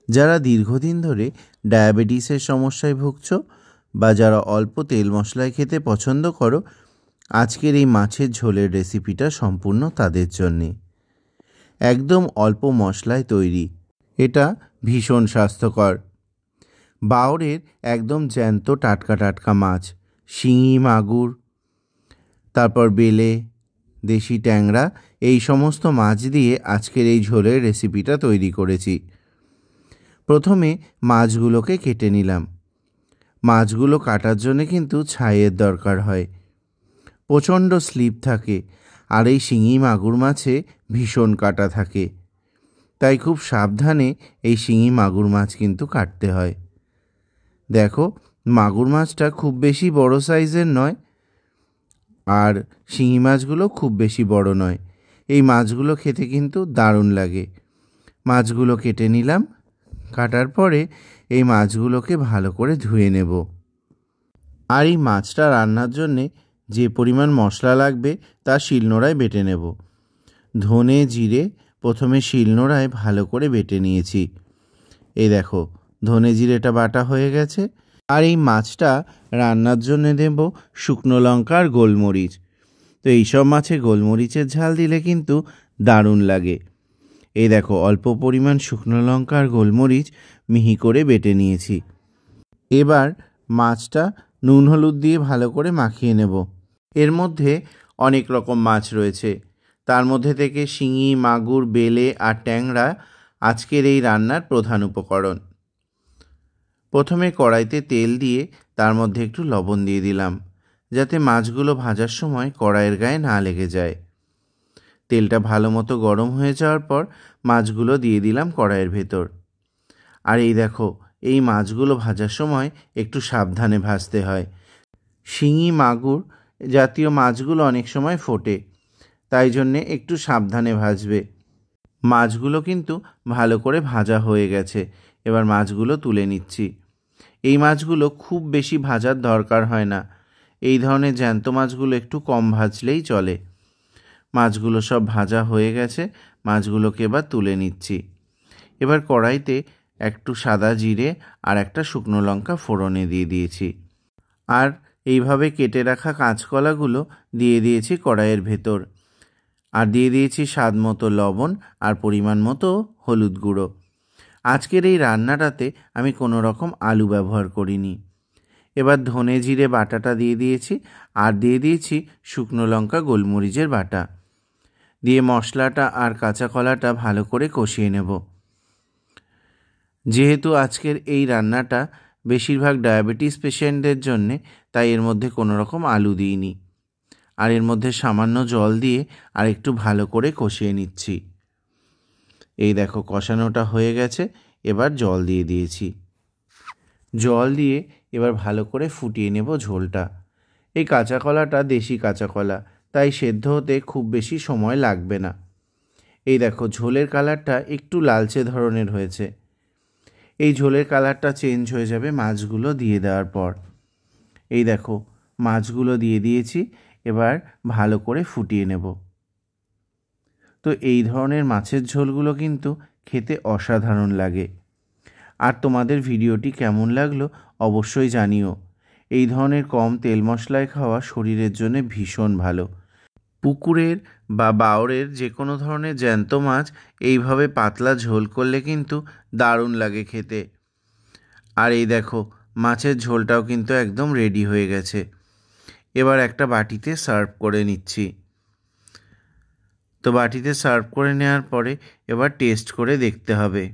যারা দীর্ঘদিন ধরে ডায়াবেটিসের সমস্যায় ভুগছ বা যারা অল্প তেল মশলায় খেতে পছন্দ করো, আজকের এই মাছের ঝোলের রেসিপিটা সম্পূর্ণ তাদের জন্যে। একদম অল্প মশলায় তৈরি, এটা ভীষণ স্বাস্থ্যকর। বাওরের একদম জ্যান্ত টাটকা টাটকা মাছ, শিঙি, মাগুর, তারপর বেলে, দেশি ট্যাংরা, এই সমস্ত মাছ দিয়ে আজকের এই ঝোলের রেসিপিটা তৈরি করেছি। প্রথমে মাছগুলোকে কেটে নিলাম। মাছগুলো কাটার জন্য কিন্তু ছাইয়ের দরকার হয়, প্রচণ্ড স্লিপ থাকে, আর এই শিঙি মাগুর মাছে ভীষণ কাটা থাকে, তাই খুব সাবধানে এই শিঙি মাগুর মাছ কিন্তু কাটতে হয়। দেখো, মাগুর মাছটা খুব বেশি বড় সাইজের নয়, আর শিঙি মাছগুলো খুব বেশি বড় নয়। এই মাছগুলো খেতে কিন্তু দারুণ লাগে। মাছগুলো কেটে নিলাম। কাটার পরে এই মাছগুলোকে ভালো করে ধুয়ে নেব। আর এই মাছটা রান্নার জন্যে যে পরিমাণ মশলা লাগবে তা শিলনোড়ায় বেটে নেব। ধনে জিরে প্রথমে শিলনোড়ায় ভালো করে বেটে নিয়েছি। এই দেখো, ধনে জিরেটা বাটা হয়ে গেছে। আর এই মাছটা রান্নার জন্যে দেব শুকনো লঙ্কা আর গোলমরিচ। তো এইসব মাছে গোলমরিচের ঝাল দিলে কিন্তু দারুণ লাগে। এই দেখো, অল্প পরিমাণ শুকনো লঙ্কা আর গোলমরিচ মিহি করে বেটে নিয়েছি। এবার মাছটা নুন হলুদ দিয়ে ভালো করে মাখিয়ে নেব। এর মধ্যে অনেক রকম মাছ রয়েছে, তার মধ্যে থেকে শিঙি, মাগুর, বেলে আর ট্যাংরা আজকের এই রান্নার প্রধান উপকরণ। প্রথমে কড়াইতে তেল দিয়ে তার মধ্যে একটু লবণ দিয়ে দিলাম, যাতে মাছগুলো ভাজার সময় কড়াইয়ের গায়ে না লেগে যায়। তেলটা ভালো মতো গরম হয়ে যাওয়ার পর মাছগুলো দিয়ে দিলাম কড়াইয়ের ভেতর। আর এই দেখো, এই মাছগুলো ভাজার সময় একটু সাবধানে ভাজতে হয়। শিঙি, মাগুর জাতীয় মাছগুলো অনেক সময় ফোটে, তাই জন্যে একটু সাবধানে ভাজবে। মাছগুলো কিন্তু ভালো করে ভাজা হয়ে গেছে। এবার মাছগুলো তুলে নিচ্ছি। এই মাছগুলো খুব বেশি ভাজার দরকার হয় না। এই ধরনের জ্যান্ত মাছগুলো একটু কম ভাজলেই চলে। মাছগুলো সব ভাজা হয়ে গেছে। মাছগুলোকে এবার তুলে নিচ্ছি। এবার কড়াইতে একটু সাদা জিরে আর একটা শুকনো লঙ্কা ফোড়নে দিয়ে দিয়েছি। আর এইভাবে কেটে রাখা কাঁচকলাগুলো দিয়ে দিয়েছি কড়াইয়ের ভেতর। আর দিয়ে দিয়েছি স্বাদ মতো লবণ আর পরিমাণ মতো হলুদ গুঁড়ো। আজকের এই রান্নাটাতে আমি কোনো রকম আলু ব্যবহার করিনি। এবার ধনে জিরে বাটাটা দিয়ে দিয়েছি, আর দিয়ে দিয়েছি শুকনো লঙ্কা, গোলমরিচের বাটা দিয়ে মশলাটা আর কাঁচা কলাটা ভালো করে কষিয়ে নেব। যেহেতু আজকের এই রান্নাটা বেশিরভাগ ডায়াবেটিস পেশেন্টদের জন্যে, তাই এর মধ্যে কোনো রকম আলু দিইনি। আর এর মধ্যে সামান্য জল দিয়ে আর একটু ভালো করে কষিয়ে নিচ্ছি। এই দেখো, কষানোটা হয়ে গেছে। এবার জল দিয়ে দিয়েছি। জল দিয়ে এবার ভালো করে ফুটিয়ে নেব ঝোলটা। এই কাঁচা কলাটা দেশি কাঁচা কলা, তাই সেদ্ধ হতে খুব বেশি সময় লাগবে না। এই দেখো, ঝোলের কালারটা একটু লালচে ধরনের হয়েছে। এই ঝোলের কালারটা চেঞ্জ হয়ে যাবে মাছগুলো দিয়ে দেওয়ার পর। এই দেখো, মাছগুলো দিয়ে দিয়েছি। এবার ভালো করে ফুটিয়ে নেব। তো এই ধরনের মাছের ঝোলগুলো কিন্তু খেতে অসাধারণ লাগে। আর তোমাদের ভিডিওটি কেমন লাগলো অবশ্যই জানিও। এই ধরনের কম তেল মশলায় খাওয়া শরীরের জন্য ভীষণ ভালো। পুকুরের বা বাওরের যে কোনো ধরনের জ্যান্ত মাছ এইভাবে পাতলা ঝোল করলে কিন্তু দারুণ লাগে খেতে। আর এই দেখো, মাছের ঝোলটাও কিন্তু একদম রেডি হয়ে গেছে। এবার একটা বাটিতে সার্ভ করে নিচ্ছি। তো বাটিতে সার্ভ করে নেওয়ার পরে এবার টেস্ট করে দেখতে হবে।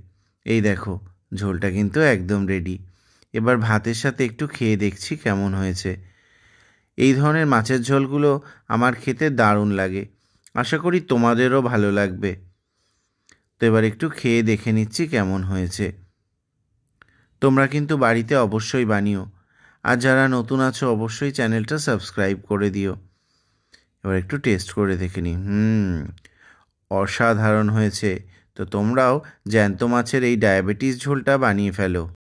এই দেখো, ঝোলটা কিন্তু একদম রেডি। এবার ভাতের সাথে একটু খেয়ে দেখছি কেমন হয়েছে। এই ধরনের মাছের ঝোলগুলো আমার খেতে দারুণ লাগে। আশা করি তোমাদেরও ভালো লাগবে। তো এবার একটু খেয়ে দেখে নিচ্ছি কেমন হয়েছে। তোমরা কিন্তু বাড়িতে অবশ্যই বানিও। আর যারা নতুন আছো অবশ্যই চ্যানেলটা সাবস্ক্রাইব করে দিও। এবার একটু টেস্ট করে দেখে নিই। অসাধারণ হয়েছে। তো তোমরাও জ্যান্ত মাছের এই ডায়াবেটিস ঝোলটা বানিয়ে ফেলো।